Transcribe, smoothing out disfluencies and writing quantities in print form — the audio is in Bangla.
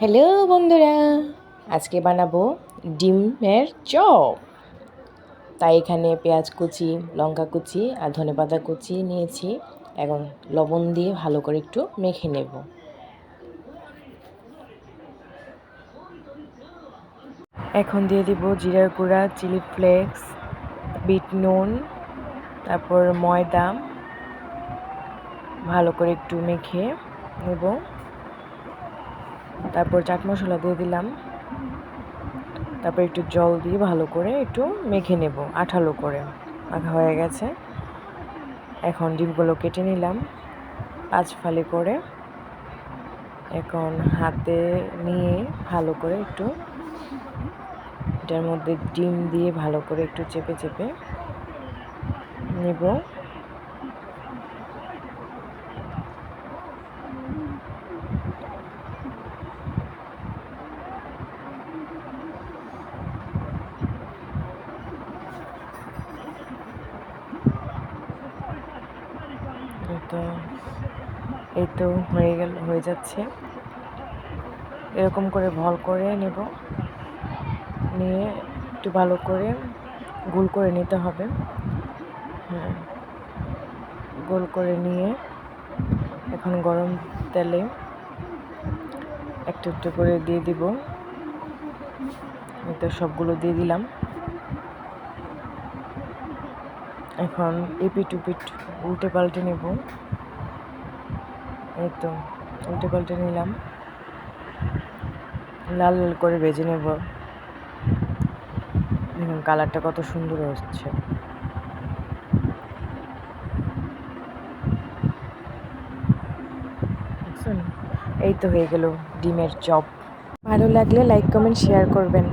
হ্যালো বন্ধুরা, আজকে বানাবো ডিমের চপ। তাই এখানে পেঁয়াজ কুচি, লঙ্কা কুচি আর ধনেপাতা কুচি নিয়েছি। এখন লবণ দিয়ে ভালো করে একটু মেখে নেব। এখন দিয়ে দিব জিরার গুঁড়া, চিলি ফ্লেক্স, বিট নুন, তারপর ময়দা, ভালো করে একটু মেখে নেব। তারপর চাট মশলা দিয়ে দিলাম। তারপর একটু জল দিয়ে ভালো করে একটু মেখে নেব, আঠালো করে মাখা হয়ে গেছে। এখন ডিমগুলো কেটে নিলাম 5 ফালি করে। এখন হাতে নিয়ে ভালো করে একটু এটার মধ্যে ডিম দিয়ে ভালো করে একটু চেপে চেপে নেব। এই তো হয়ে যাচ্ছে। এরকম করে ভল করে নেব, নিয়ে একটু ভালো করে গোল করে নিতে হবে। হ্যাঁ, গোল করে নিয়ে এখন গরম তেলে একটু একটু করে দিয়ে দিব। এই তো সবগুলো দিয়ে দিলাম। এখন এপিট উপিট উল্টে পাল্টে নেব। এই তো উল্টে পাল্টে নিলাম, লাল লাল করে ভেজে নেব। দেখুন কালারটা কত সুন্দর হচ্ছে। এই তো হয়ে গেল ডিমের চপ। ভালো লাগলে লাইক কমেন্ট শেয়ার করবেন।